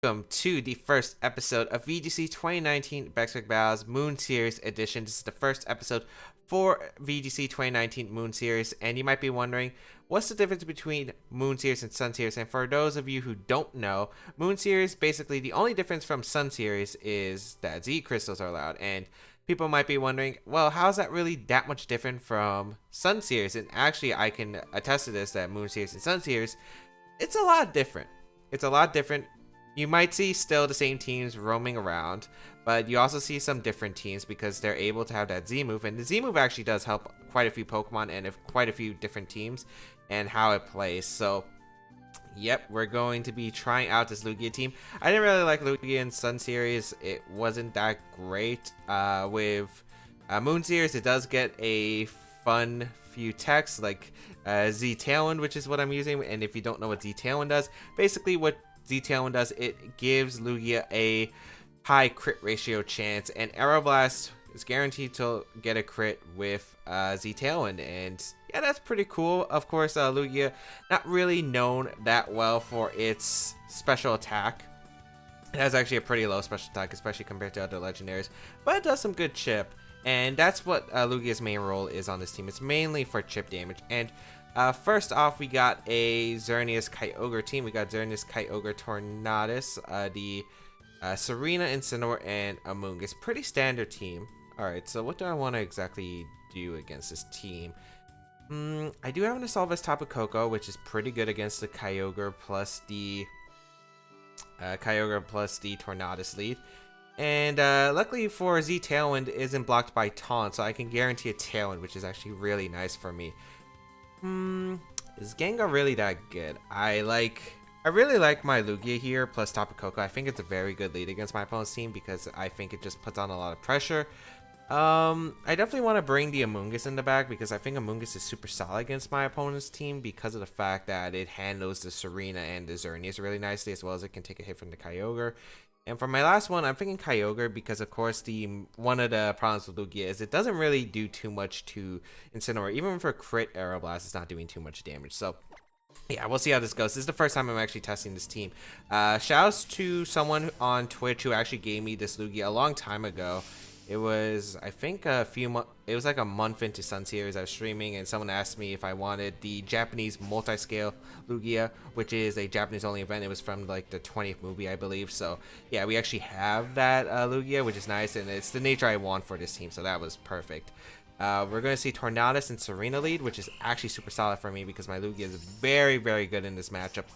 Welcome to the first episode of VGC 2019 Baek Battles Moon Series Edition. This is the first episode for VGC 2019 Moon Series, and you might be wondering, what's the difference between Moon Series and Sun Series? And for those of you who don't know, Moon Series, basically the only difference from Sun Series is that Z crystals are allowed, and people might be wondering, well, how's that really that much different from Sun Series? And actually, I can attest to this, that Moon Series and Sun Series, it's a lot different. It's a lot different. You might see still the same teams roaming around, but you also see some different teams because they're able to have that Z move, and the Z move actually does help quite a few Pokemon and quite a few different teams and how it plays. So yep, we're going to be trying out this Lugia team. I didn't really like Lugia in Sun Series. It wasn't that great. With Moon Series, it does get a fun few techs like Z-Tailwind, which is what I'm using. And if you don't know what Z-Tailwind does, basically what Z-Tailwind does, it gives Lugia a high crit ratio chance, and Aeroblast is guaranteed to get a crit with Z-Tailwind, and yeah, that's pretty cool. Of course, Lugia not really known that well for its special attack. It has actually a pretty low special attack, especially compared to other legendaries, but it does some good chip, and that's what Lugia's main role is on this team. It's mainly for chip damage. And first off, we got a Xerneas Kyogre team. We got Xerneas Kyogre Tornadus, the Serena Incineroar, and Amoonguss. Pretty standard team. Alright, so what do I want to exactly do against this team? I do have an Aeroblast Tapu Koko, which is pretty good against the Kyogre plus the Tornadus lead. And luckily for Z-Tailwind isn't blocked by Taunt, so I can guarantee a Tailwind, which is actually really nice for me. Is Gengar really that good? I really like my Lugia here plus Tapu Koko. I think it's a very good lead against my opponent's team because I think it just puts on a lot of pressure. I definitely want to bring the Amoonguss in the back because I think Amoonguss is super solid against my opponent's team because of the fact that it handles the Serena and the Xerneas really nicely, as well as it can take a hit from the Kyogre. And for my last one, I'm thinking Kyogre because, of course, one of the problems with Lugia is it doesn't really do too much to Incineroar. Even for crit Aeroblast, it's not doing too much damage. So yeah, we'll see how this goes. This is the first time I'm actually testing this team. Shouts to someone on Twitch who actually gave me this Lugia a long time ago. It was, I think, it was like a month into Sun Series. I was streaming, and someone asked me if I wanted the Japanese multi-scale Lugia, which is a Japanese-only event. It was from like the 20th movie, I believe. So yeah, we actually have that Lugia, which is nice, and it's the nature I want for this team. So that was perfect. We're going to see Tornadus and Serena lead, which is actually super solid for me because my Lugia is very, very good in this matchup.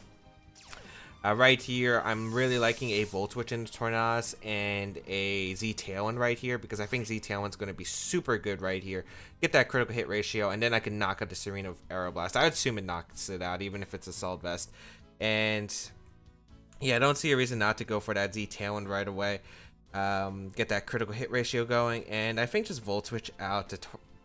Right here, I'm really liking a Volt Switch into Tornadus and a Z-Tailwind right here because I think Z-Tailwind's going to be super good right here. Get that critical hit ratio, and then I can knock out the Serena with Aeroblast. I would assume it knocks it out, even if it's Assault Vest. And yeah, I don't see a reason not to go for that Z-Tailwind right away. Get that critical hit ratio going, and I think just Volt Switch out to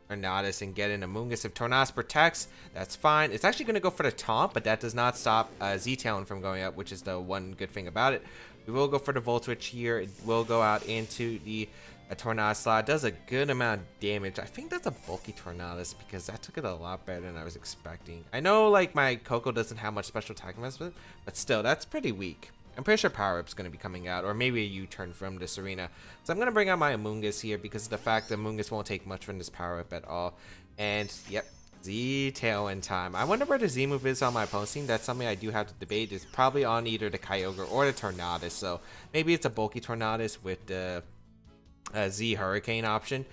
Tornadus and get in Amoonguss. If Tornadus protects, that's fine. It's actually going to go for the taunt, but that does not stop Z-Tailwind from going up, which is the one good thing about it. We will go for the Volt Switch here. It will go out into the Tornadus slot. It does a good amount of damage. I think that's a bulky Tornadus because that took it a lot better than I was expecting. I know like my Koko doesn't have much special attack investment, but still, that's pretty weak. I'm pretty sure Power Up's going to be coming out, or maybe a U-turn from the Serena. So I'm going to bring out my Amoonguss here because of the fact that Amoonguss won't take much from this Power Up at all. And yep, Z-Tailwind time. I wonder where the Z move is on my opponent's team. That's something I do have to debate. It's probably on either the Kyogre or the Tornadus. So maybe it's a bulky Tornadus with the Z Hurricane option.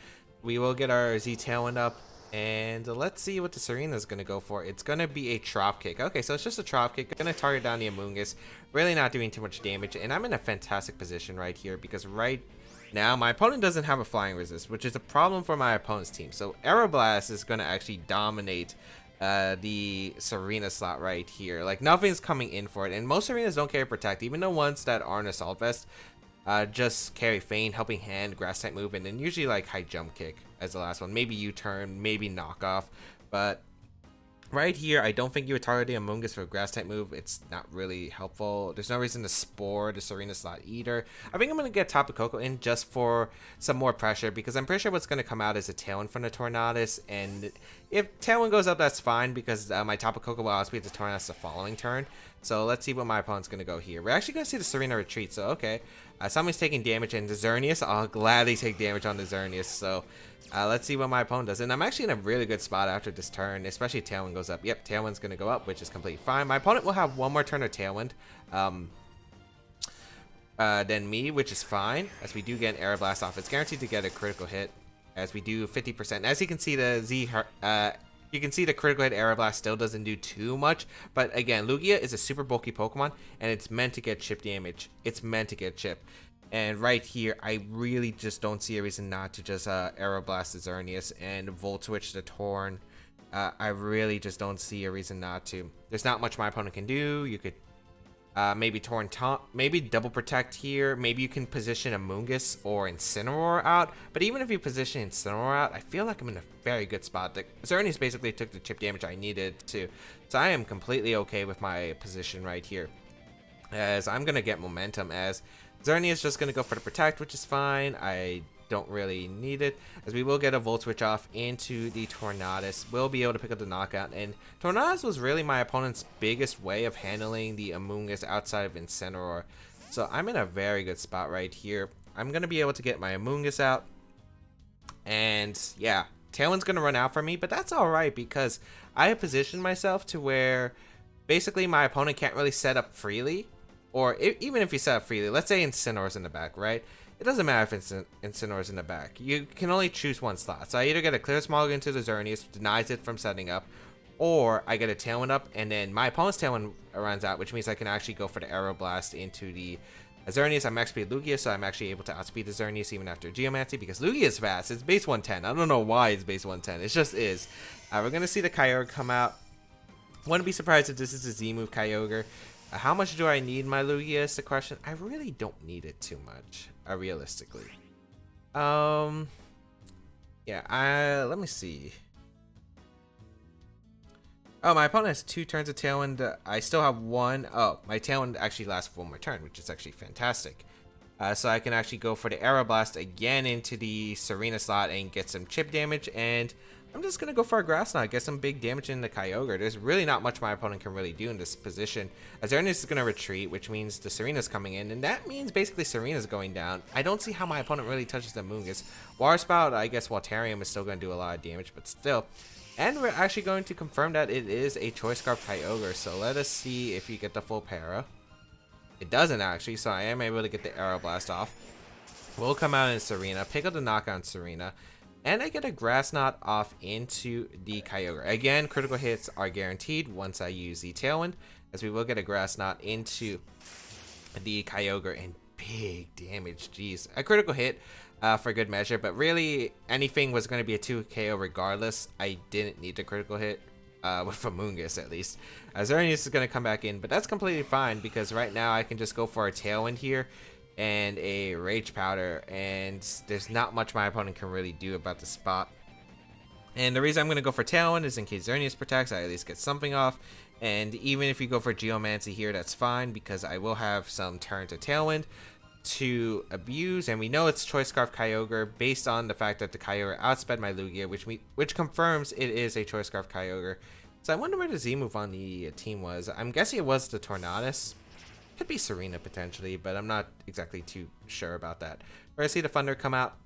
We will get our Z-Tailwind up. And let's see what the Serena is going to go for. It's going to be a Trop Kick. Okay, so it's just a Trop Kick. Going to target down the Amoonguss. Really not doing too much damage. And I'm in a fantastic position right here because right now my opponent doesn't have a Flying Resist, which is a problem for my opponent's team. So Aeroblast is going to actually dominate the Serena slot right here. Like nothing's coming in for it. And most Serenas don't carry Protect. Even the ones that aren't Assault Vest just carry Feint, Helping Hand, Grass type move, and then usually like High Jump Kick as the last one. Maybe U-turn, maybe Knockoff. But right here, I don't think you would target the Amoonguss for a Grass type move. It's not really helpful. There's no reason to Spore the Serena slot either. I think I'm going to get Tapu Koko in just for some more pressure because I'm pretty sure what's going to come out is a Tailwind from the Tornadus. And if Tailwind goes up, that's fine because my Tapu Koko will outspeed the Tornadus the following turn. So let's see what my opponent's going to go here. We're actually going to see the Serena retreat, so okay. Someone's taking damage, and the Xerneas, I'll gladly take damage on the Xerneas. So let's see what my opponent does. And I'm actually in a really good spot after this turn, especially if Tailwind goes up. Yep, Tailwind's going to go up, which is completely fine. My opponent will have one more turn of Tailwind than me, which is fine, as we do get an Aeroblast off. It's guaranteed to get a critical hit, as we do 50%. As you can see, you can see the critical hit Aeroblast still doesn't do too much, but again, Lugia is a super bulky Pokemon, and it's meant to get chip damage. It's meant to get chip. And right here, I really just don't see a reason not to just Aeroblast the Xerneas and Volt Switch the Torn. I really just don't see a reason not to. There's not much my opponent can do. You could maybe Torn Taunt, maybe Double Protect here. Maybe you can position a Amoonguss or Incineroar out. But even if you position Incineroar out, I feel like I'm in a very good spot. The Xerneas basically took the chip damage I needed to. So I am completely okay with my position right here, as I'm going to get momentum, as Xerneas is just going to go for the Protect, which is fine. I don't really need it, as we will get a Volt Switch off into the Tornadus. We'll be able to pick up the knockout, and Tornadus was really my opponent's biggest way of handling the Amoonguss outside of Incineroar. So I'm in a very good spot right here. I'm going to be able to get my Amoonguss out, and yeah, Tailwind's going to run out for me, but that's alright, because I have positioned myself to where basically my opponent can't really set up freely, or even if you set up freely, let's say Incineroar's in the back, right? It doesn't matter if Incineroar's in the back. You can only choose one slot. So I either get a Clear Smog into the Xerneas, denies it from setting up, or I get a Tailwind up, and then my opponent's Tailwind runs out, which means I can actually go for the Aeroblast into the Xerneas. I'm max speed Lugia, so I'm actually able to outspeed the Xerneas even after Geomancy, because Lugia is fast. It's base 110. I don't know why it's base 110. It just is. We're going to see the Kyogre come out. Wouldn't be surprised if this is a Z-move Kyogre. How much do I need my Lugia is the question. I really don't need it too much, realistically. Yeah, let me see. Oh, my opponent has 2 turns of Tailwind. I still have 1. Oh, my Tailwind actually lasts for 1 more turn, which is actually fantastic. So I can actually go for the Aeroblast again into the Serena slot and get some chip damage, and I'm just going to go for a Grass Knot, get some big damage in the Kyogre. There's really not much my opponent can really do in this position. As Xerneas is going to retreat, which means the Serena's coming in, and that means basically Serena's going down. I don't see how my opponent really touches the Amoonguss. Water Spout, I guess Waltarium is still going to do a lot of damage, but still. And we're actually going to confirm that it is a Choice Scarf Kyogre, so let us see if you get the full para. It doesn't actually, so I am able to get the Aeroblast off. We'll come out in Serena, pick up the knockout in Serena, and I get a Grass Knot off into the Kyogre. Again, critical hits are guaranteed once I use the Tailwind, as we will get a Grass Knot into the Kyogre, and big damage. Jeez, a critical hit for good measure, but really anything was going to be a 2 KO regardless. I didn't need the critical hit with Amoonguss at least. Xerneas is going to come back in, but that's completely fine, because right now I can just go for a Tailwind here and a Rage Powder, and there's not much my opponent can really do about the spot. And the reason I'm going to go for Tailwind is in case Xerneas protects, I at least get something off. And even if you go for Geomancy here, that's fine, because I will have some turn to Tailwind to abuse, and we know it's Choice Scarf Kyogre based on the fact that the Kyogre outsped my Lugia, which confirms it is a Choice Scarf Kyogre. So I wonder where the Z move on the team was. I'm guessing it was the Tornadus. Could be Serena potentially, but I'm not exactly too sure about that. We're gonna see the Thunder come out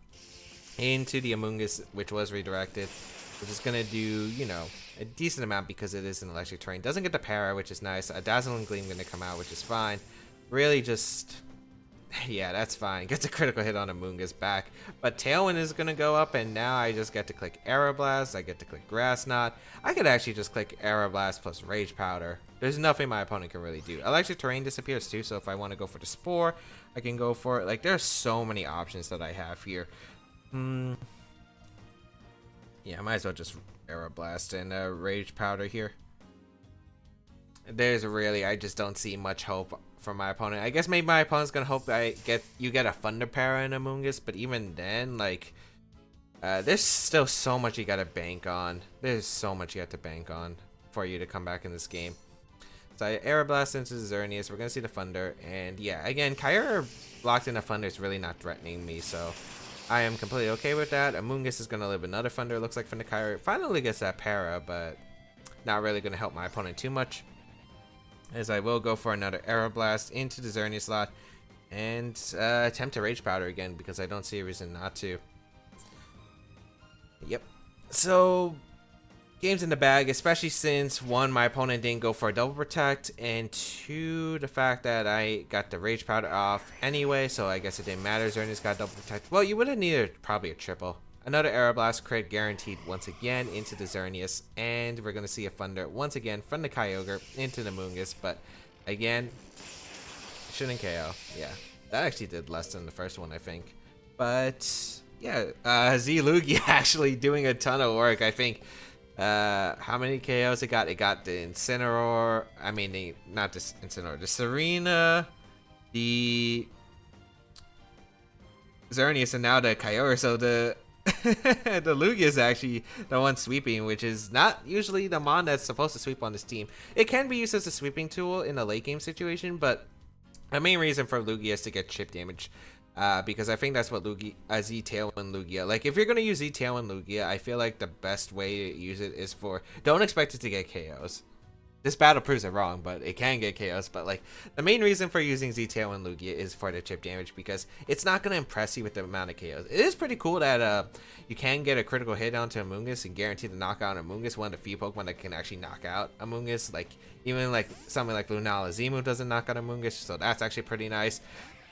into the Amoonguss, which was redirected, which is gonna do, you know, a decent amount because it is an electric terrain. Doesn't get the para, which is nice. A Dazzling Gleam gonna come out, which is fine. Really just, yeah, that's fine. Gets a critical hit on Amoonguss back. But Tailwind is going to go up, and now I just get to click Aeroblast. I get to click Grass Knot. I could actually just click Aeroblast plus Rage Powder. There's nothing my opponent can really do. Electric Terrain disappears too, so if I want to go for the Spore, I can go for it. Like, there's so many options that I have here. Yeah, I might as well just Aeroblast and Rage Powder here. There's really, I just don't see much hope from my opponent. I guess maybe my opponent's gonna hope you get a Thunder Para in Amoonguss, but even then, like, there's still so much you gotta bank on. There's so much you have to bank on for you to come back in this game. So I Aeroblast into Xerneas. We're gonna see the Thunder, and yeah, again, Kyogre locked in a Thunder is really not threatening me, so I am completely okay with that. Amoonguss is gonna live another Thunder. It looks like from the Kyogre finally gets that Para, but not really gonna help my opponent too much. as I will go for another Aeroblast into the Xerneas slot and attempt to Rage Powder again because I don't see a reason not to. Yep. So, game's in the bag, especially since 1, my opponent didn't go for a double protect, and 2, the fact that I got the Rage Powder off anyway, so I guess it didn't matter. Xerneas got double protect. Well, you would have needed probably a triple. Another Aeroblast crit guaranteed once again into the Xerneas, and we're going to see a Thunder once again from the Kyogre into the Moongus, but again, shouldn't KO. Yeah, that actually did less than the first one, I think. But yeah, Z Lugia actually doing a ton of work. I think how many KOs it got? It got the Incineroar, not the Incineroar, the Serena, the Xerneas, and now the Kyogre. So the the Lugia is actually the one sweeping, which is not usually the mon that's supposed to sweep on this team. It can be used as a sweeping tool in a late game situation, but the main reason for Lugia is to get chip damage. Because I think that's what Z-Tailwind Lugia, like if you're going to use Z-Tailwind Lugia, I feel like the best way to use it is for, don't expect it to get KOs. This battle proves it wrong, but it can get KOs. But like the main reason for using Z-Tailwind Lugia is for the chip damage, because it's not going to impress you with the amount of KOs. It is pretty cool that you can get a critical hit onto Amoonguss and guarantee to knock out Amoonguss, one of the few Pokemon that can actually knock out Amoonguss. Like even like something like Lunala Zimu doesn't knock out Amoonguss, so that's actually pretty nice.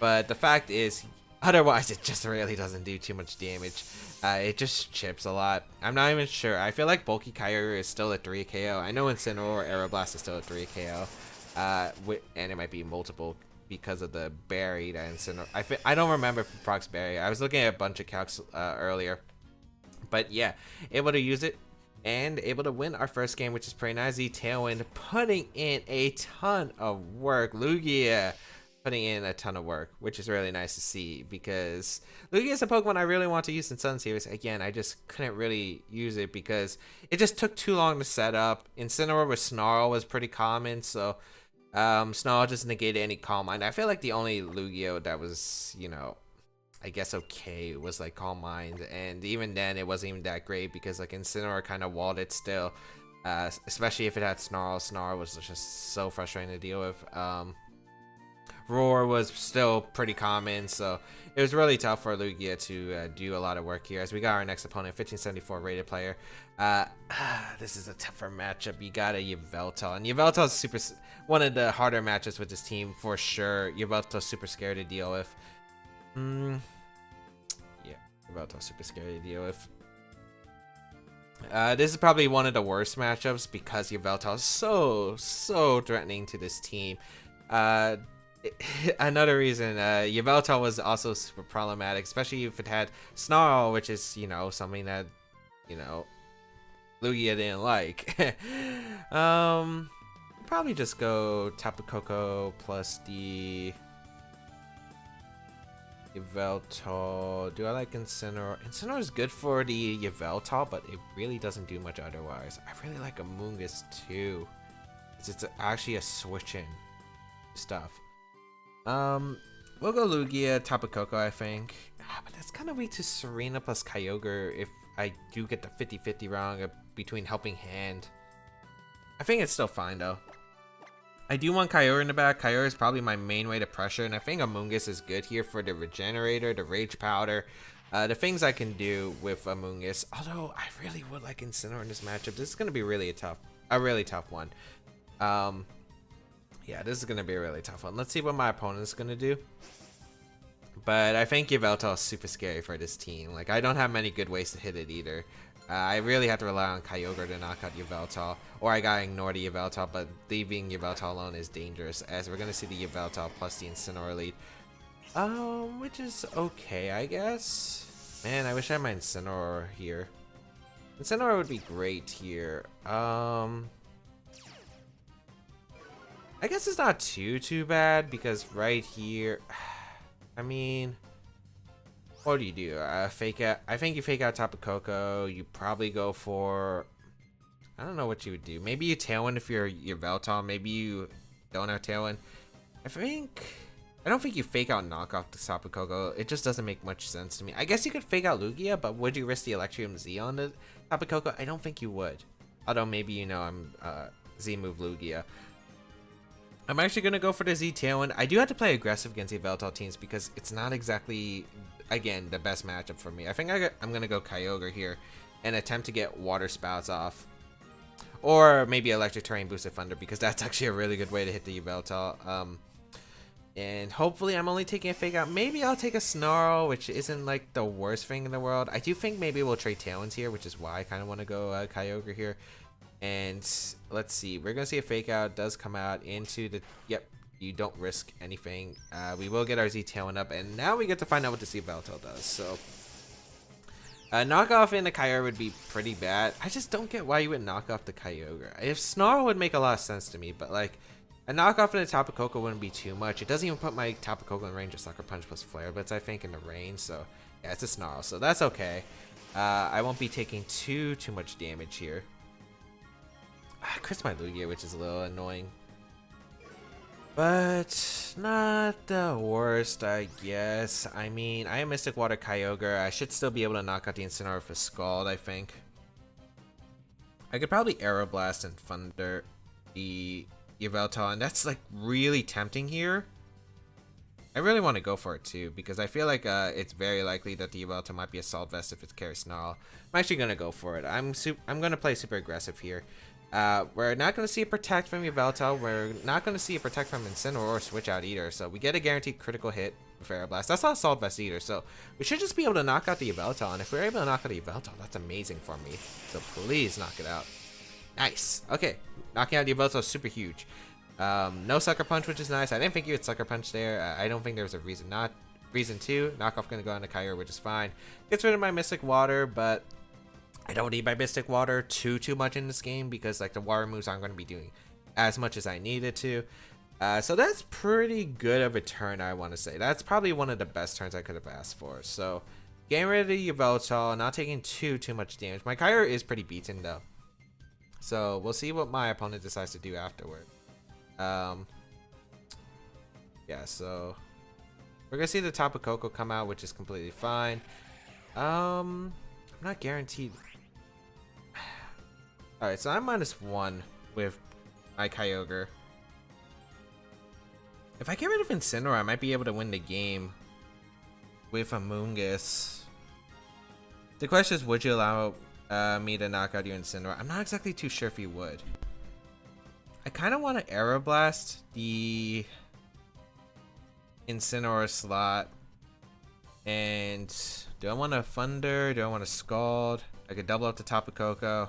But the fact is, otherwise it just really doesn't do too much damage. It just chips a lot. I'm not even sure. I feel like Bulky Kyogre is still a 3 KO. I know Incineroar or Aeroblast is still a 3 KO. And it might be multiple because of the berry that Incineroar. I don't remember if it procs berry. I was looking at a bunch of calcs earlier. But yeah, able to use it and able to win our first game, which is pretty nice. Z-Tailwind putting in a ton of work. Lugia putting in a ton of work, which is really nice to see, because Lugia is a Pokemon I really want to use in Sun Series. Again, I just couldn't really use it because it just took too long to set up. Incineroar with Snarl was pretty common, so Snarl just negated any Calm Mind. I feel like the only Lugia that was, you know, I guess okay was like Calm Mind, and even then it wasn't even that great because like Incineroar kind of walled it still, especially if it had Snarl. Snarl was just so frustrating to deal with. Roar was still pretty common, so it was really tough for Lugia to do a lot of work here. As we got our next opponent, 1574 rated player. This is a tougher matchup. You got a Yveltal, and Yveltal is one of the harder matchups with this team for sure. Yveltal's super scary to deal with. Yeah, Yveltal's super scary to deal with. This is probably one of the worst matchups because Yveltal is so threatening to this team. Another reason, Yveltal was also super problematic, especially if it had Snarl, which is, you know, something that, you know, Lugia didn't like. Probably just go Tapu Koko plus the Yveltal. Do I like Incineroar? Incineroar is good for the Yveltal, but it really doesn't do much otherwise. I really like Amoonguss too. It's actually a switch-in stuff. We'll go Lugia, Tapu Koko, I think. But that's kind of weak to Serena plus Kyogre if I do get the 50-50 wrong between Helping Hand. I think it's still fine, though. I do want Kyogre in the back. Kyogre is probably my main way to pressure, and I think Amoonguss is good here for the Regenerator, the Rage Powder, the things I can do with Amoonguss. Although, I really would like Incineroar in this matchup. This is going to be really a really tough one. Yeah, this is going to be a really tough one. Let's see what my opponent's going to do. But I think Yveltal is super scary for this team. Like, I don't have many good ways to hit it either. I really have to rely on Kyogre to knock out Yveltal. Or I gotta ignore the Yveltal, but leaving Yveltal alone is dangerous, as we're going to see the Yveltal plus the Incineroar lead. Which is okay, I guess. Man, I wish I had my Incineroar here. Incineroar would be great here. I guess it's not too bad, because right here, I mean, what do you do? Fake out. I think you fake out Tapu Koko. You probably go for, I don't know what you would do. Maybe you Tailwind if you're Yveltal. Maybe you don't have Tailwind. I don't think you fake out knock off the Tapu Koko. It just doesn't make much sense to me. I guess you could fake out Lugia, but would you risk the Electrium Z on the Tapu Koko? I don't think you would. Although maybe, you know, I'm Z move Lugia. I'm actually going to go for the Z-Tailwind. I do have to play aggressive against the Yveltal teams because it's not exactly, again, the best matchup for me. I think I'm going to go Kyogre here and attempt to get Water Spouts off. Or maybe Electric Terrain Boosted Thunder because that's actually a really good way to hit the Yveltal. And hopefully I'm only taking a Fake Out. Maybe I'll take a Snarl, which isn't like the worst thing in the world. I do think maybe we'll trade Tailwinds here, which is why I kind of want to go Kyogre here. And let's see, we're gonna see a Fake Out does come out into the, yep, you don't risk anything. We will get our Z-Tailwind up, and now we get to find out what the Yveltal does. So knockoff in the Kyogre would be pretty bad. I just don't get why you would knock off the Kyogre. If Snarl would make a lot of sense to me, but like a knockoff in the Tapu Koko wouldn't be too much. It doesn't even put my Tapu Koko in range of Sucker Punch plus Flare Blitz, I think, in the range. So yeah, it's a Snarl, so that's okay. I won't be taking too much damage here. I crits my Lugia, which is a little annoying. But not the worst, I guess. I mean, I am Mystic Water Kyogre. I should still be able to knock out the Incineroar with a Scald, I think. I could probably Aeroblast and Thunder the Yveltal, and that's like really tempting here. I really want to go for it too, because I feel like it's very likely that the Yveltal might be Assault Vest if it's Carry Snarl. I'm actually going to go for it. I'm going to play super aggressive here. We're not going to see a Protect from Yveltal. We're not going to see a Protect from Incineroar or Switch Out either. So we get a guaranteed critical hit with Aeroblast. That's not Assault Vest either. So we should just be able to knock out the Yveltal. And if we're able to knock out the Yveltal, that's amazing for me. So please knock it out. Nice. Okay. Knocking out the Yveltal is super huge. No Sucker Punch, which is nice. I didn't think you would Sucker Punch there. I don't think there was a reason not. Reason 2. Knockoff going to go on the Kyogre, which is fine. Gets rid of my Mystic Water, but I don't need my Mystic Water too much in this game because like the water moves aren't going to be doing as much as I needed to. So that's pretty good of a turn, I want to say. That's probably one of the best turns I could have asked for. So getting rid of the Yveltal, not taking too much damage. My Kyogre is pretty beaten though. So we'll see what my opponent decides to do afterward. Yeah, so we're going to see the Tapu Koko come out, which is completely fine. I'm not guaranteed. Alright, so I'm -1 with my Kyogre. If I get rid of Incineroar, I might be able to win the game with Amoonguss. The question is, would you allow me to knock out your Incineroar? I'm not exactly too sure if you would. I kind of want to Aeroblast the Incineroar slot. And do I want to Thunder? Do I want to Scald? I could double up the Tapu Koko.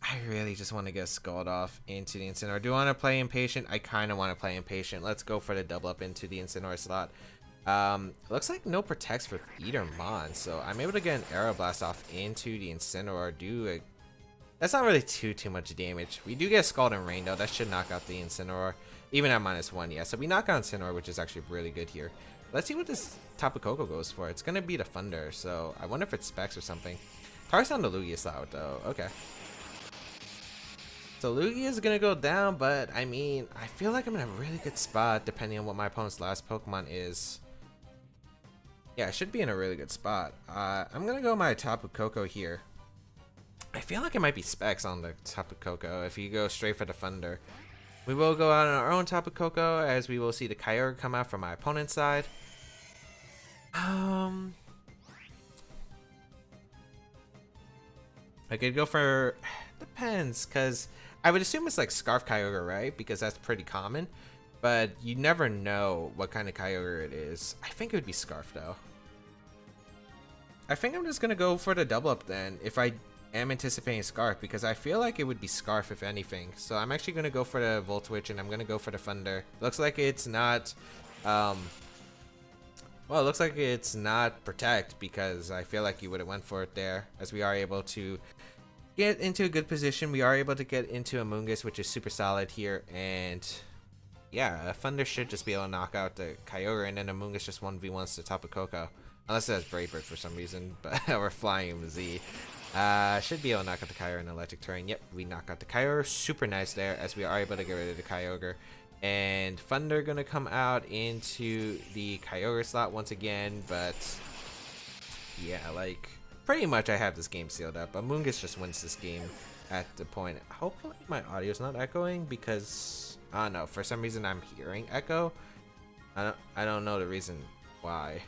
I really just want to get Scald off into the Incineroar. Do I want to play Impatient? I kind of want to play Impatient. Let's go for the double up into the Incineroar slot. Looks like no protects for either Mon, so I'm able to get an Aeroblast off into the Incineroar. That's not really too much damage. We do get Scald and Rain though. That should knock out the Incineroar, even at -1. Yeah, so we knock out Incineroar, which is actually really good here. Let's see what this Tapu Koko goes for. It's gonna be the Thunder, so I wonder if it's Specs or something. Target's on the Lugia slot though. Okay. So Lugia is gonna go down, but I mean, I feel like I'm in a really good spot depending on what my opponent's last Pokemon is. Yeah, I should be in a really good spot. I'm gonna go my Tapu Koko here. I feel like it might be Specs on the Tapu Koko if you go straight for the Thunder. We will go out on our own Tapu Koko as we will see the Kyogre come out from my opponent's side. I could go for, depends, because I would assume it's like Scarf Kyogre, right? Because that's pretty common, but you never know what kind of Kyogre it is. I think it would be Scarf though. I think I'm just gonna go for the double up then if I am anticipating Scarf, because I feel like it would be Scarf if anything. So I'm actually gonna go for the Volt Switch and I'm gonna go for the Thunder. Looks like it's not well, it looks like it's not Protect, because I feel like you would have went for it there, as we are able to get into a good position. We are able to get into Amoonguss, which is super solid here, and yeah, Thunder should just be able to knock out the Kyogre, and then Amoonguss just 1v1s the Tapu Koko. Unless it has Brave Bird for some reason, but we're flying him Z. Should be able to knock out the Kyogre in Electric Terrain. Yep, we knock out the Kyogre. Super nice there, as we are able to get rid of the Kyogre. And Thunder gonna come out into the Kyogre slot once again, but yeah, like pretty much I have this game sealed up. Amoonguss just wins this game at the point. Hopefully my audio's not echoing, because I don't know. For some reason, I'm hearing echo. I don't know the reason why.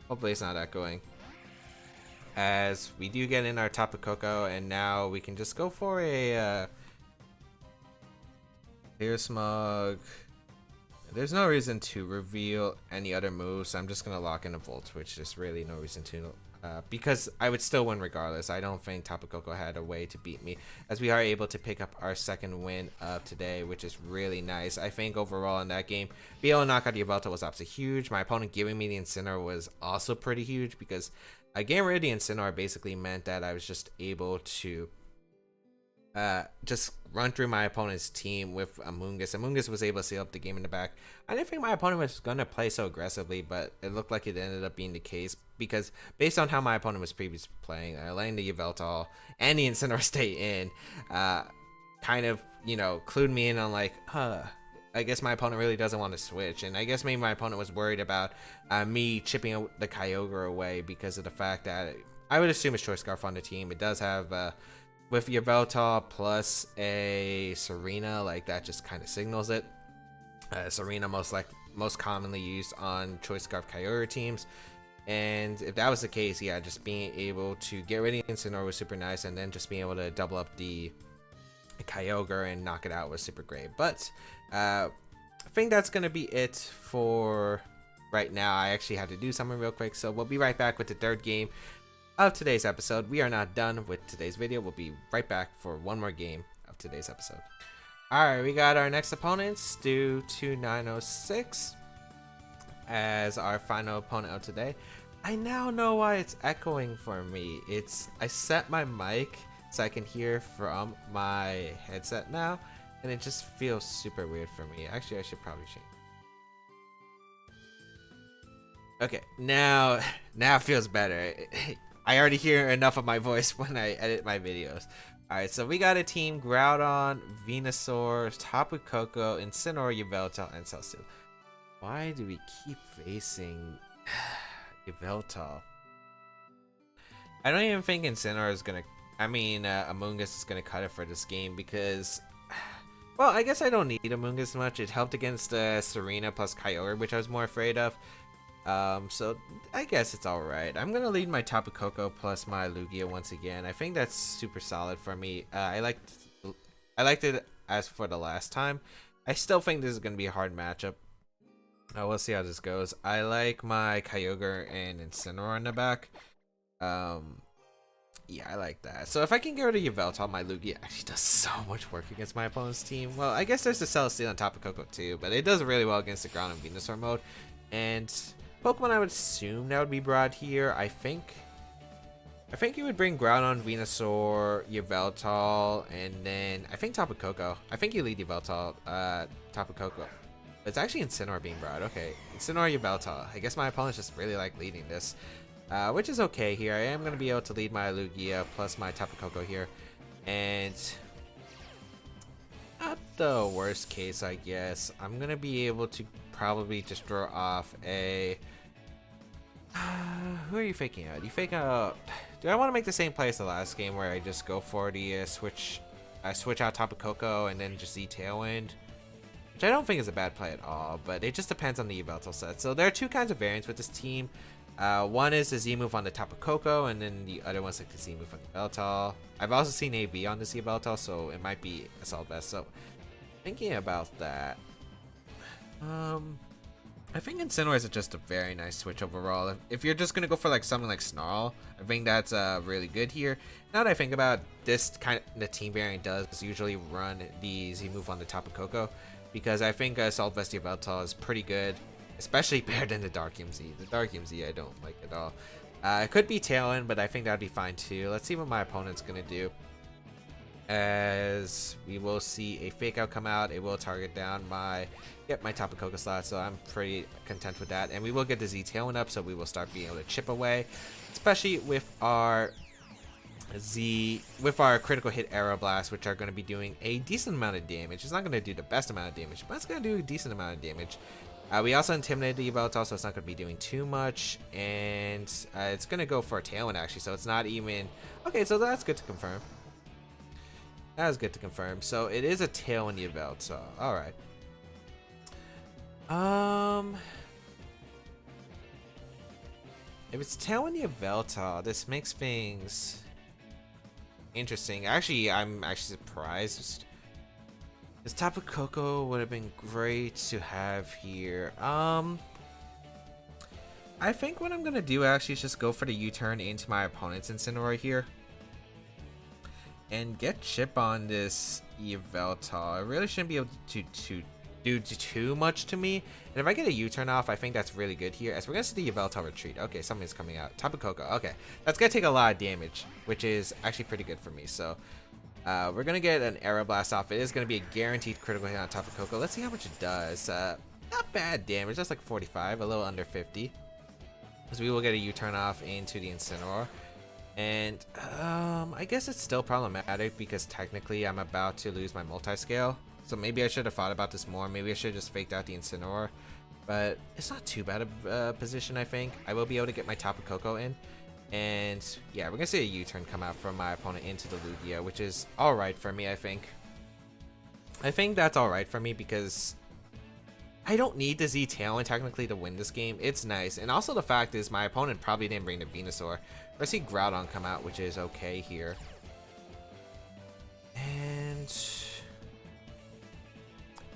Hopefully, it's not echoing. As we do get in our Tapu Koko, and now we can just go for a Clear Smog. There's no reason to reveal any other moves. I'm just gonna lock in a Volt Switch. There's really no reason to, because I would still win regardless. I don't think Tapu Koko had a way to beat me, as we are able to pick up our second win of today, which is really nice. I think overall in that game, being able to knock out the Yveltal was absolutely huge. My opponent giving me the Incineroar was also pretty huge, because getting rid of the Incineroar basically meant that I was just able to just run through my opponent's team with Amoonguss. Amoonguss was able to seal up the game in the back. I didn't think my opponent was going to play so aggressively, but it looked like it ended up being the case, because based on how my opponent was previously playing, letting the Yveltal and the Incineroar stay in, kind of, you know, clued me in on like, I guess my opponent really doesn't want to switch, and I guess maybe my opponent was worried about me chipping the Kyogre away because of the fact that I would assume it's Choice Scarf on the team. It does have with Yveltal plus a Serena, like that just kind of signals it. Serena most commonly used on Choice Scarf Kyogre teams, and if that was the case, yeah, just being able to get rid of Incineroar was super nice, and then just being able to double up the Kyogre and knock it out was super great. But I think that's gonna be it for right now. I actually had to do something real quick, so we'll be right back with the third game of today's episode. We are not done with today's video. We'll be right back for one more game of today's episode. Alright, we got our next opponent, Stu2906, as our final opponent of today. I now know why it's echoing for me. I set my mic so I can hear from my headset now, and it just feels super weird for me. Actually, I should probably change. Okay, now it feels better. I already hear enough of my voice when I edit my videos. Alright, so we got a team: Groudon, Venusaur, Tapu Koko, Incineroar, Yveltal, and Celesteela. Why do we keep facing Yveltal? I don't even think Incineroar is gonna... Amoonguss is gonna cut it for this game, because... Well, I guess I don't need Amoonguss much. It helped against Serena plus Kyogre, which I was more afraid of. So I guess it's alright. I'm gonna lead my Tapu Koko plus my Lugia once again. I think that's super solid for me. I liked it as for the last time. I still think this is gonna be a hard matchup. We'll see how this goes. I like my Kyogre and Incineroar in the back. Yeah, I like that. So if I can get rid of Yveltal, my Lugia actually does so much work against my opponent's team. Well, I guess there's the Celesteela on Tapu Koko too, but it does really well against the Ground and Venusaur mode. And Pokemon I would assume that would be brought here. I think you would bring Groudon, Venusaur, Yveltal, and then I think Tapu Koko. I think you lead Yveltal, Tapu Koko. It's actually Incineroar being brought. Okay, Incineroar, Yveltal. I guess my opponents just really like leading this, which is okay here. I am going to be able to lead my Lugia plus my Tapu Koko here. And not the worst case, I guess. I'm going to be able to probably just throw off a... who are you faking out? You fake out... Do I want to make the same play as the last game where I just go for the switch out Tapu Koko and then just Z-Tailwind? Which I don't think is a bad play at all, but it just depends on the Yveltal set. So there are two kinds of variants with this team. One is the Z move on the Tapu Koko, and then the other one's like the Z move on the Yveltal. I've also seen AV on this Yveltal, so it might be Assault Vest. So thinking about that, I think Incineroar is just a very nice switch overall. If you're just gonna go for like something like Snarl, I think that's really good here. Now that I think about this, the team variant does usually run the Z move on the Tapu Koko, because I think Assault Vest Yveltal is pretty good, especially better than the Dark Z. The Dark Z I don't like at all. It could be Tailwind, but I think that'd be fine too. Let's see what my opponent's gonna do. As we will see a Fake Out come out, it will target down my Tapu Koko slot, so I'm pretty content with that. And we will get the Z-Tailwind up, so we will start being able to chip away, especially with our critical hit Aeroblast, which are going to be doing a decent amount of damage. It's not going to do the best amount of damage, but it's going to do a decent amount of damage. We also intimidated the Yveltal, so it's not going to be doing too much, and it's going to go for a Tailwind actually, so it's not even... Okay, so that's good to confirm. That was good to confirm. So it is a Tailwind Yveltal. Alright. If it's Tailwind Yveltal, this makes things interesting. Actually, I'm actually surprised. This Tapu Koko would have been great to have here. I think what I'm gonna do actually is just go for the U-turn into my opponent's Incineroar here. And get chip on this Yveltal. I really shouldn't be able to do too much to me. And if I get a U-turn off, I think that's really good here. As we're gonna see the Yveltal retreat. Okay, something's coming out. Tapu Koko. Okay, that's gonna take a lot of damage, which is actually pretty good for me. So we're gonna get an Aeroblast off. It is gonna be a guaranteed critical hit on Tapu Koko. Let's see how much it does. Not bad damage. That's like 45, a little under 50. So we will get a U-turn off into the Incineroar. And I guess it's still problematic because technically I'm about to lose my multi-scale. So maybe I should have thought about this more. Maybe I should have just faked out the Incineroar. But it's not too bad a position, I think. I will be able to get my Tapu Koko in. And yeah, we're going to see a U-turn come out from my opponent into the Lugia, which is alright for me, I think. I think that's alright for me because I don't need the Z-Tailwind technically to win this game. It's nice. And also the fact is my opponent probably didn't bring the Venusaur. I see Groudon come out, which is okay here. And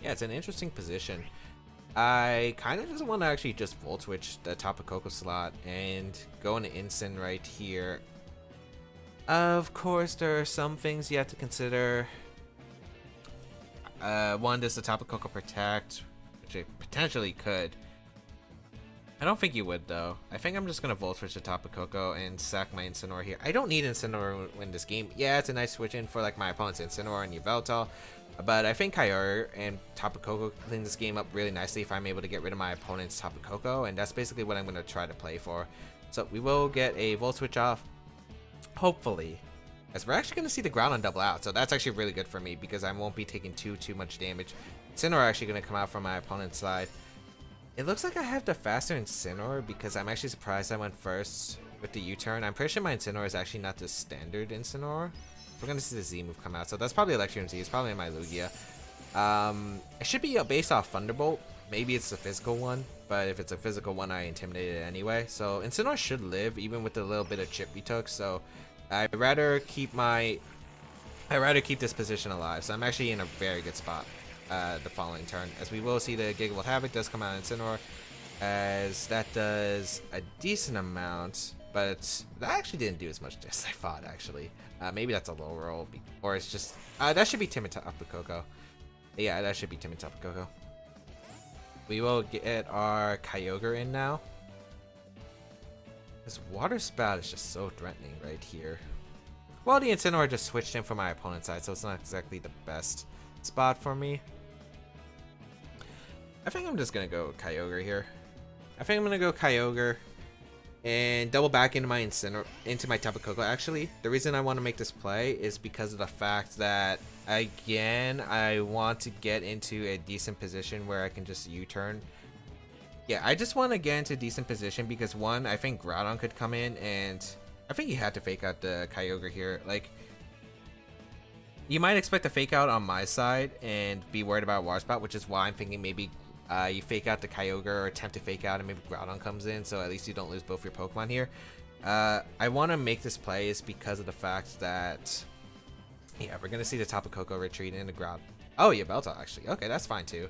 yeah, it's an interesting position. I kind of just want to actually just Volt Switch the Tapu Koko slot and go into Incin right here. Of course, there are some things you have to consider. One, does the Tapu Koko protect? Which it potentially could. I don't think you would though. I think I'm just gonna Volt Switch the Tapu Koko and sack my Incineroar here. I don't need Incineroar to win this game. Yeah, it's a nice switch in for like my opponent's Incineroar and Yveltal. But I think Kyogre and Tapu Koko clean this game up really nicely if I'm able to get rid of my opponent's Tapu Koko, and that's basically what I'm gonna try to play for. So we will get a Volt Switch off, hopefully. As we're actually gonna see the Groudon double out, so that's actually really good for me because I won't be taking too much damage. Incineroar actually gonna come out from my opponent's side. It looks like I have the faster Incineroar because I'm actually surprised I went first with the U-turn. I'm pretty sure my Incineroar is actually not the standard Incineroar. We're going to see the Z move come out. So that's probably Electrium Z. It's probably in my Lugia. It should be based off Thunderbolt. Maybe it's a physical one. But if it's a physical one, I intimidate it anyway. So Incineroar should live even with the little bit of chip we took. So I'd rather keep this position alive. So I'm actually in a very good spot. The following turn, as we will see the Gigavolt Havoc does come out in Incineroar, as that does a decent amount, but that actually didn't do as much as I thought. Actually, maybe that's a low roll, or it's just that should be Timid Tapu Koko. Yeah, that should be Timid Tapu Koko. We will get our Kyogre in now. This Water Spout is just so threatening right here. Well, the Incineroar just switched in from my opponent's side, so it's not exactly the best spot for me. I think I'm just gonna go Kyogre here. I think I'm gonna go Kyogre and double back into my Tapu Koko. Actually, the reason I want to make this play is because of the fact that again I want to get into a decent position where I can just U-turn. Yeah, I just want to get into a decent position because one, I think Groudon could come in, and I think you had to fake out the Kyogre here. Like, you might expect a fake out on my side and be worried about Water Spout, which is why I'm thinking maybe you fake out the Kyogre or attempt to fake out and maybe Groudon comes in, so at least you don't lose both your Pokemon here. I want to make this play is because of the fact that, yeah, we're going to see the Tapu Koko retreat into Groudon. Oh, Yveltal actually. Okay, that's fine too.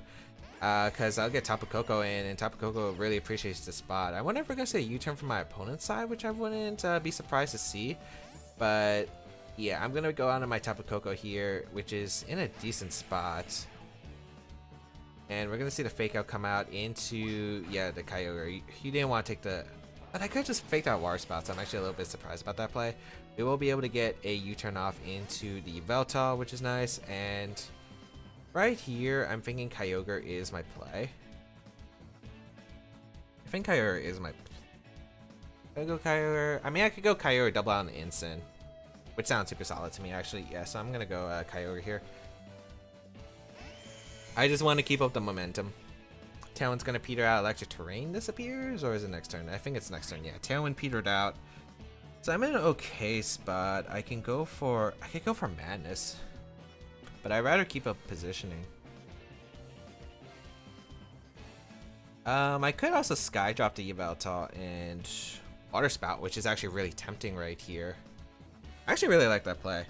Because I'll get Tapu Koko in, and Tapu Koko really appreciates the spot. I wonder if we're going to see a U-turn from my opponent's side, which I wouldn't be surprised to see. But yeah, I'm going to go onto my Tapu Koko here, which is in a decent spot. And we're going to see the fake out come out into, yeah, the Kyogre. He didn't want to take the... But I could just fake out Water Spout, so I'm actually a little bit surprised about that play. We will be able to get a U-turn off into the Yveltal, which is nice. And right here, I'm thinking Kyogre is my play. I think Kyogre is my... Could I go Kyogre? I mean, I could go Kyogre double out on the Incin, which sounds super solid to me, actually. Yeah, so I'm going to go Kyogre here. I just want to keep up the momentum. Tailwind's going to peter out. Electric Terrain disappears, or is it next turn? I think it's next turn. Yeah, Tailwind petered out. So I'm in an okay spot. I could go for Madness. but I'd rather keep up positioning. I could also Sky Drop the Yveltal and Water Spout, which is actually really tempting right here. I actually really like that play.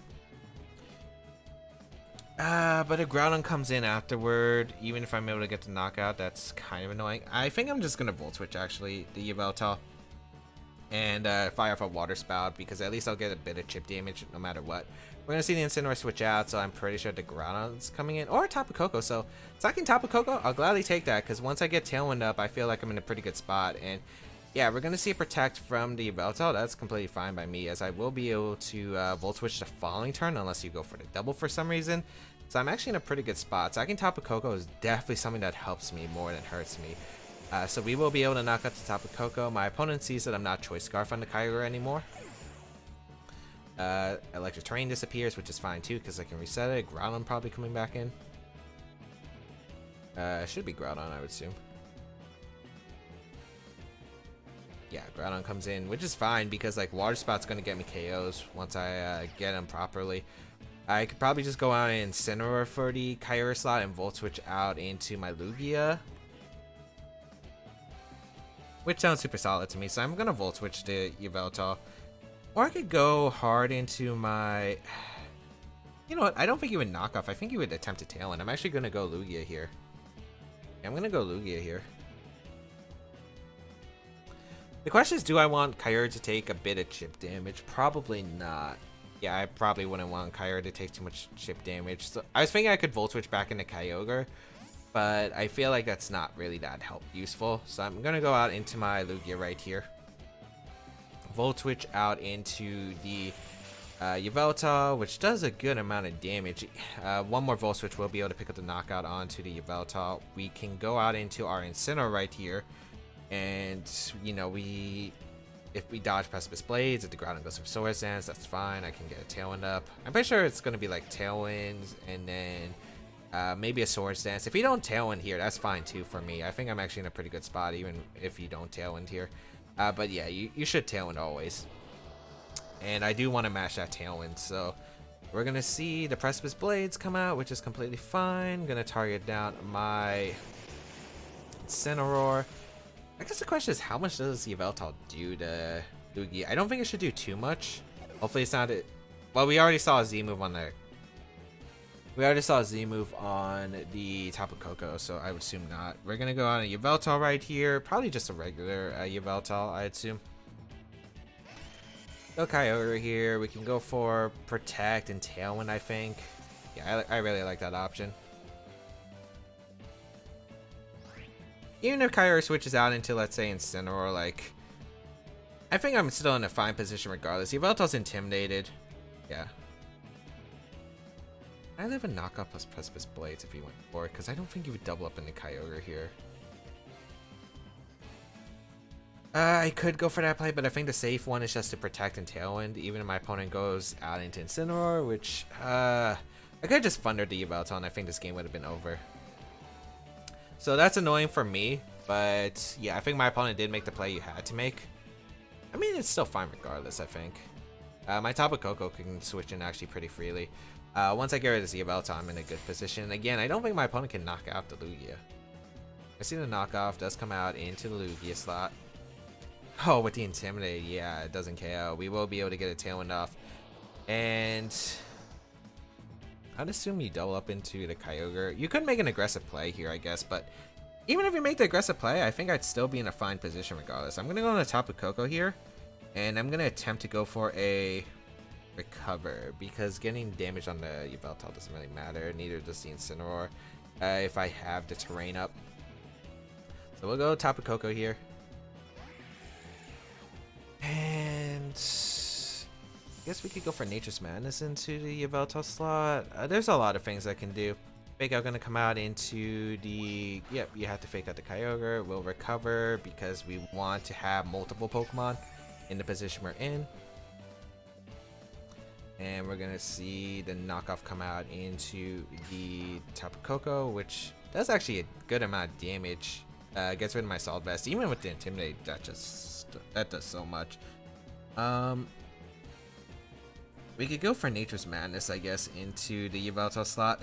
But if Groudon comes in afterward, even if I'm able to get the knockout, that's kind of annoying. I think I'm just going to Volt Switch, actually, the Yveltal. And fire off a Water Spout, because at least I'll get a bit of chip damage no matter what. We're going to see the Incineroar switch out, so I'm pretty sure the Groudon's coming in. Or Tapu Koko, so second Tapu Koko, I'll gladly take that, because once I get Tailwind up, I feel like I'm in a pretty good spot. And yeah, we're going to see a Protect from the Yveltal. That's completely fine by me, as I will be able to Volt Switch the following turn, unless you go for the double for some reason. So I'm actually in a pretty good spot. Second Tapu Koko is definitely something that helps me more than hurts me. So we will be able to knock out the Tapu Koko. My opponent sees that I'm not Choice Scarf on the Kyogre anymore. Electric Terrain disappears, which is fine too, because I can reset it. Groudon probably coming back in. Should be Groudon, I would assume. Yeah, Groudon comes in, which is fine, because like Water Spout's going to get me KOs once I get him properly. I could probably just go out and Incineroar for the Kyogre slot and Volt Switch out into my Lugia, which sounds super solid to me, so I'm going to Volt Switch the Yveltal. Or I could go hard into my... You know what? I don't think he would knock off. I think he would attempt to Tailwind. I'm actually going to go Lugia here. Yeah, I'm going to go Lugia here. The question is, do I want Kyogre to take a bit of chip damage? Probably not. Yeah, I probably wouldn't want Kyogre to take too much chip damage. So I was thinking I could Volt Switch back into Kyogre, but I feel like that's not really that useful. So I'm going to go out into my Lugia right here. Volt Switch out into the Yveltal, which does a good amount of damage. One more Volt Switch will be able to pick up the knockout onto the Yveltal. We can go out into our Incineroar right here, and you know, if we dodge Precipice Blades, if the Groudon goes for Swords Dance, that's fine. I can get a Tailwind up. I'm pretty sure it's going to be like Tailwinds and then maybe a Swords Dance. If you don't Tailwind here, that's fine too for me. I think I'm actually in a pretty good spot even if you don't Tailwind here. But yeah, you should Tailwind always. And I do want to match that Tailwind, so we're going to see the Precipice Blades come out, which is completely fine. Going to target down my Incineroar. I guess the question is, how much does Yveltal do to Lugia? I don't think it should do too much. Hopefully it's not it. Well, we already saw a Z move on the... We already saw a Z move on the Tapu Koko, so I would assume not. We're going to go on a Yveltal right here. Probably just a regular Yveltal, I assume. Go Kyogre here. We can go for Protect and Tailwind, I think. Yeah, I really like that option. Even if Kyogre switches out into, let's say, Incineroar, like... I think I'm still in a fine position regardless. Yveltal's intimidated. Yeah. I live a knockout plus Precipice Blades if you went for it, because I don't think you would double up into Kyogre here. I could go for that play, but I think the safe one is just to Protect and Tailwind, even if my opponent goes out into Incineroar, which, I could have just thundered the Yveltal, and I think this game would have been over. So that's annoying for me, but yeah, I think my opponent did make the play you had to make. I mean, it's still fine regardless, I think. My Tapu Koko can switch in actually pretty freely. Once I get rid of the Yveltal, I'm in a good position. Again, I don't think my opponent can knock out the Lugia. I see the knockoff does come out into the Lugia slot. Oh, with the Intimidate, yeah, it doesn't KO. We will be able to get a Tailwind off. And I'd assume you double up into the Kyogre. You could make an aggressive play here, I guess, but even if you make the aggressive play, I think I'd still be in a fine position regardless. I'm going to go on the Tapu Koko here, and I'm going to attempt to go for a Recover, because getting damage on the Yveltal doesn't really matter, neither does the Incineroar if I have the terrain up. So we'll go Tapu Koko here. And I guess we could go for Nature's Madness into the Yveltal slot. There's a lot of things I can do. Fake Out gonna come out into the... Yep, you have to fake out the Kyogre. We'll recover because we want to have multiple Pokemon in the position we're in. And we're gonna see the knockoff come out into the Tapu Koko, which does actually a good amount of damage. Gets rid of my Solid Vest. Even with the Intimidate, that does so much. We could go for Nature's Madness, I guess, into the Yveltal slot.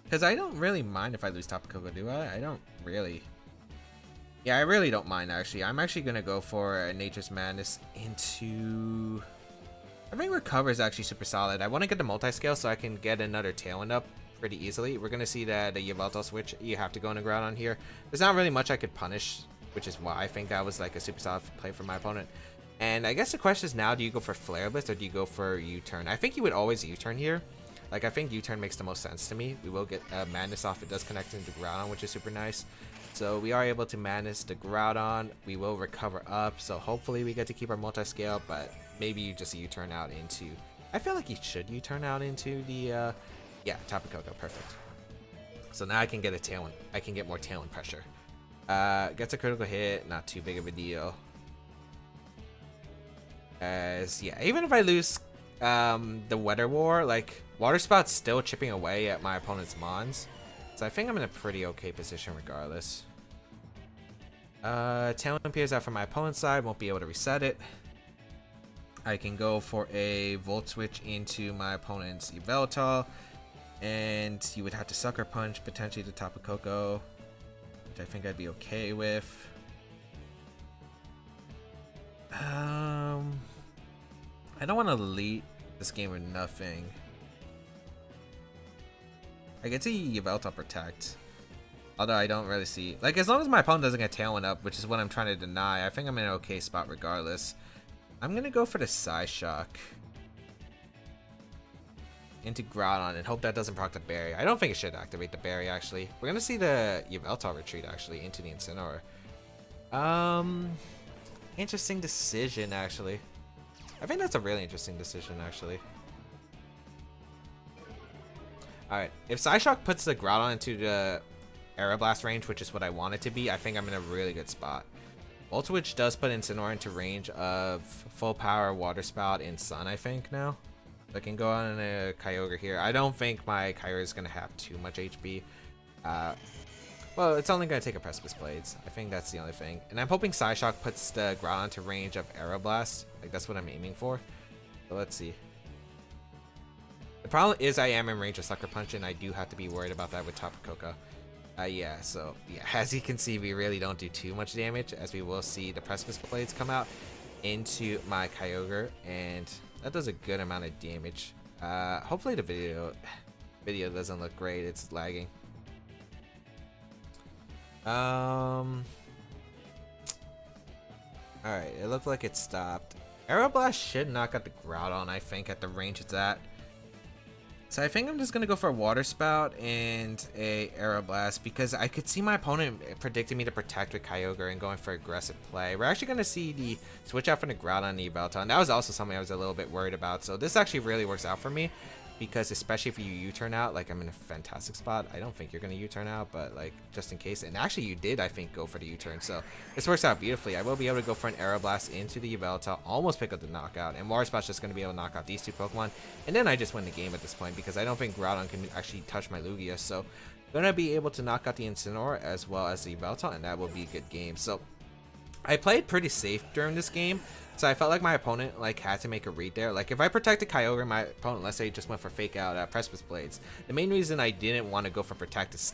Because I don't really mind if I lose Tapu Koko, do I? I don't really. Yeah, I really don't mind, actually. I'm actually going to go for a Nature's Madness into... I think Recover is actually super solid. I want to get the multi-scale so I can get another Tailwind up pretty easily. We're going to see that the Yveltal switch, you have to go on the ground on here. There's not really much I could punish, which is why I think that was like a super solid play for my opponent. And I guess the question is now, do you go for Flare Blitz or do you go for U-Turn? I think you would always U-Turn here. Like, I think U-Turn makes the most sense to me. We will get Madness off. It does connect into Groudon, which is super nice. So we are able to Madness the Groudon. We will recover up. So hopefully we get to keep our multi-scale, but maybe you just U-Turn out into... I feel like you should U-Turn out into the... yeah, Tapu Koko. Perfect. So now I can get a Tailwind. I can get more Tailwind pressure. Gets a critical hit. Not too big of a deal. As, yeah, even if I lose the Weather War, like... Water Spout's still chipping away at my opponent's Mons. So I think I'm in a pretty okay position regardless. Tailwind appears out from my opponent's side. Won't be able to reset it. I can go for a Volt Switch into my opponent's Yveltal. And you would have to Sucker Punch potentially to Tapu Koko, which I think I'd be okay with. I don't want to lead this game with nothing. I get to Yveltal Protect. Although I don't really see... Like, as long as my opponent doesn't get Tailwind up, which is what I'm trying to deny, I think I'm in an okay spot regardless. I'm going to go for the Psyshock into Groudon and hope that doesn't proc the Berry. I don't think it should activate the Berry, actually. We're going to see the Yveltal retreat, actually, into the Incineroar. Interesting decision, actually. I think that's a really interesting decision, actually. Alright, if Psyshock puts the Groudon into the Aeroblast range, which is what I want it to be, I think I'm in a really good spot. Volt Switch does put Incineroar into range of full power Water Spout and Sun, I think, now. I can go on a Kyogre here. I don't think my Kyogre is going to have too much HP. Well, it's only going to take a Precipice Blades. I think that's the only thing. And I'm hoping Psyshock puts the Groudon into range of Aeroblast. Like, that's what I'm aiming for. So let's see. The problem is I am in range of Sucker Punch, and I do have to be worried about that with Tapu Koko. Yeah, so, yeah, as you can see, we really don't do too much damage, as we will see the Precipice Blades come out into my Kyogre, and that does a good amount of damage. Hopefully the video doesn't look great, it's lagging. Alright, it looked like it stopped. Aeroblast should knock out the Groudon, I think, at the range it's at. So I think I'm just going to go for a Water Spout and a Aeroblast because I could see my opponent predicting me to Protect with Kyogre and going for aggressive play. We're actually going to see the switch out from the Groudon and the Yveltal, and that was also something I was a little bit worried about. So this actually really works out for me because especially if you U-turn out, like I'm in a fantastic spot. I don't think you're going to U-turn out, but like just in case. And actually you did, I think, go for the U-turn. So this works out beautifully. I will be able to go for an Aeroblast into the Yveltal, almost pick up the knockout. And Water Spout's just going to be able to knock out these two Pokemon. And then I just win the game at this point because I don't think Groudon can actually touch my Lugia. So I'm going to be able to knock out the Incineroar as well as the Yveltal, and that will be a good game. So I played pretty safe during this game. So I felt like my opponent like had to make a read there. Like if I protected Kyogre, my opponent, let's say, just went for fake out Precipice Blades. The main reason I didn't want to go for protect is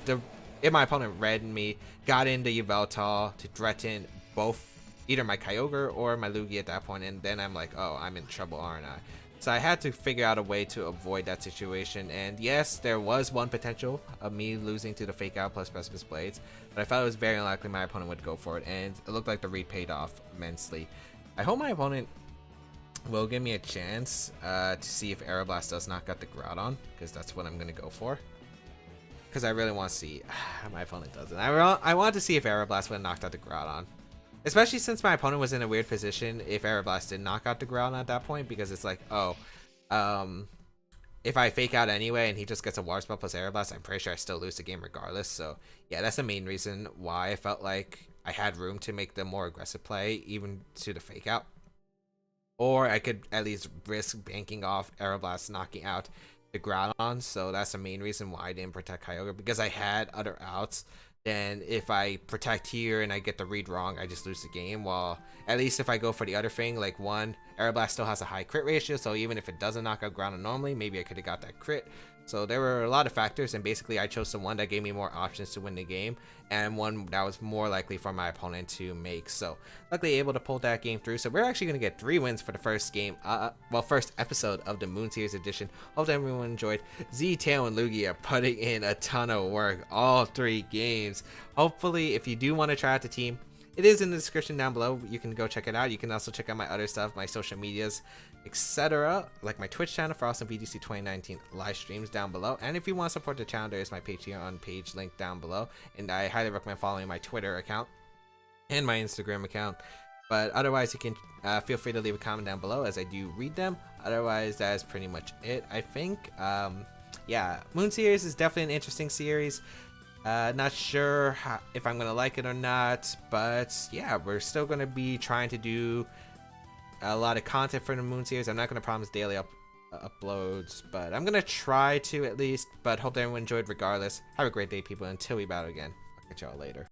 if my opponent read me, got into Yveltal to threaten both either my Kyogre or my Lugia at that point, and then I'm like, oh, I'm in trouble, aren't I? So I had to figure out a way to avoid that situation. And yes, there was one potential of me losing to the fake out plus Precipice Blades, but I felt it was very unlikely my opponent would go for it, and it looked like the read paid off immensely. I hope my opponent will give me a chance to see if Aeroblast does knock out the Groudon, because that's what I'm going to go for. Because I really want to see my opponent doesn't. I want to see if Aeroblast would have knocked out the Groudon. Especially since my opponent was in a weird position if Aeroblast did knock out the Groudon at that point, because it's like, oh, if I fake out anyway and he just gets a Water Spell plus Aeroblast, I'm pretty sure I still lose the game regardless. So yeah, that's the main reason why I felt like I had room to make the more aggressive play, even to the fake out. Or I could at least risk banking off Aeroblast knocking out the Groudon. So that's the main reason why I didn't protect Kyogre, because I had other outs. Then if I protect here and I get the read wrong, I just lose the game. While at least if I go for the other thing, like one, Aeroblast still has a high crit ratio, so even if it doesn't knock out ground normally, maybe I could have got that crit. So there were a lot of factors, and basically I chose the one that gave me more options to win the game, and one that was more likely for my opponent to make. So luckily able to pull that game through. So we're actually going to get 3 wins for the first game, first episode of the Moon Series edition. Hope everyone enjoyed. Z-Tailwind Lugia putting in a ton of work all 3 games. Hopefully, if you do want to try out the team, it is in the description down below. You can go check it out. You can also check out my other stuff, my social medias, etc., like my Twitch channel for awesome VGC 2019 live streams down below. And if you want to support the channel, there is my Patreon page link down below. And I highly recommend following my Twitter account and my Instagram account. But otherwise, you can feel free to leave a comment down below as I do read them. Otherwise, that is pretty much it, I think. Yeah, Moon Series is definitely an interesting series. Not sure if I'm gonna like it or not, but yeah, we're still gonna be trying to do a lot of content for the Moon Series. I'm not gonna promise daily uploads, but I'm gonna try to at least. But hope everyone enjoyed regardless. Have a great day, people. Until we battle again, I'll catch y'all later.